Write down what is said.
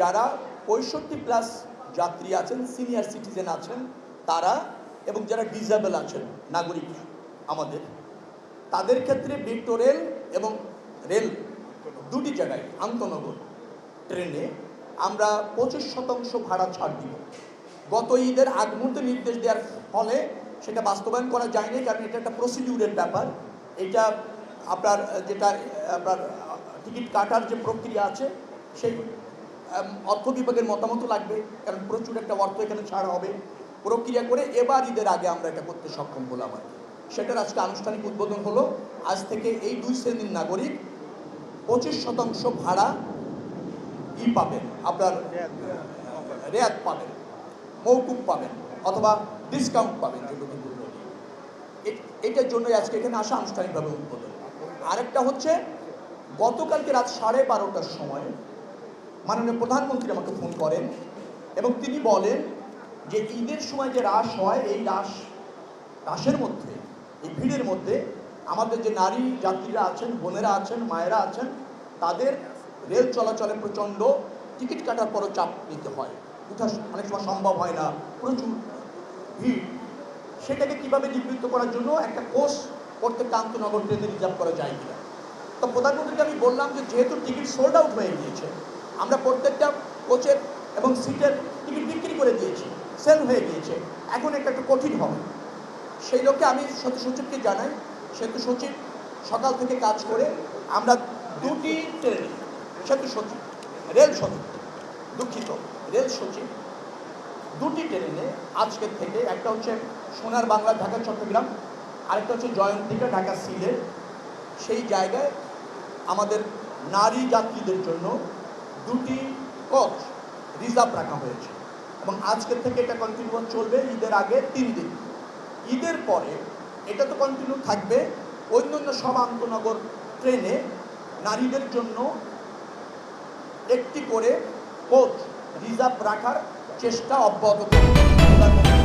যারা 65+ যাত্রী আছেন, সিনিয়র সিটিজেন আছেন তারা, এবং যারা ডিসেবল আছেন নাগরিক আমাদের, তাদের ক্ষেত্রে মেট্রো রেল এবং রেল দুটি জায়গায় আন্তনগর ট্রেনে আমরা 25% ভাড়া ছাড় দিব। গত ঈদের আগ মুহূর্তে নির্দেশ দেওয়ার ফলে সেটা বাস্তবায়ন করা যায়নি, কারণ এটা একটা প্রসিডিউরের ব্যাপার। এটা আপনার যেটা আপনার টিকিট কাটার যে প্রক্রিয়া আছে সেই অর্থ বিভাগের মতামত লাগবে, কারণ প্রচুর একটা অর্থ এখানে ছাড় হবে। প্রক্রিয়া করে এবার ঈদের আগে আমরা এটা করতে সক্ষম হলাম আর কি। সেটার আজকে আনুষ্ঠানিক উদ্বোধন হলো। আজ থেকে এই 2 শ্রেণীর নাগরিক 25% ভাড়া পাবেন, আপনার রেয়াত পাবেন, মৌকুব পাবেন অথবা ডিসকাউন্ট পাবেন, যেটুকু এটার জন্য আজকে এখানে আসা আনুষ্ঠানিকভাবে উদ্বোধন। আরেকটা হচ্ছে গতকালকে রাত 12:30টার সময় মাননীয় প্রধানমন্ত্রী আমাকে ফোন করেন এবং তিনি বলেন যে ঈদের সময় যে রাশ হয়, এই রাশের মধ্যে, এই ভিড়ের মধ্যে আমাদের যে নারী যাত্রীরা আছেন, বোনেরা আছেন, মায়েরা আছেন, তাদের রেল চলাচলে প্রচণ্ড টিকিট কাটার পরও চাপ নিতে হয়, উঠা অনেক সময় সম্ভব হয় না, প্রচুর ভিড়। সেটাকে কীভাবে নিবৃত্ত করার জন্য একটা কোর্স প্রত্যেকটা আন্তনগর ট্রেনে রিজার্ভ করা যায় কিনা। তো প্রধানমন্ত্রীকে আমি বললাম যে যেহেতু টিকিট সোল্ড আউট হয়ে গিয়েছে, আমরা প্রত্যেকটা কোচের এবং সিটের টিকিট বিক্রি করে দিয়েছি, সেল হয়ে গিয়েছে, এখন এটা একটু কঠিন হবে। সেই লক্ষ্যে আমি সেতু সচিবকে জানাই। সেতু সচিব সকাল থেকে কাজ করে আমরা 2টি ট্রেনে, সেতু সচিব, রেল সচিব, দুঃখিত, রেল সচিব 2টি ট্রেনে আজকের থেকে, একটা হচ্ছে সোনার বাংলা ঢাকা চট্টগ্রাম, আরেকটা হচ্ছে জয়ন্তিকা ঢাকা সিলেট, সেই জায়গায় আমাদের নারী যাত্রীদের জন্য 2টি কোচ রিজার্ভ রাখা হয়েছে এবং আজকের থেকে এটা কন্টিনিউ চলবে ঈদের আগে 3 দিন। ঈদের পরে এটা তো কন্টিনিউ থাকবে। অন্যান্য সব আন্তনগর ট্রেনে নারীদের জন্য একটি করে কোচ রিজার্ভ রাখার চেষ্টা অব্যাহত থাকবে।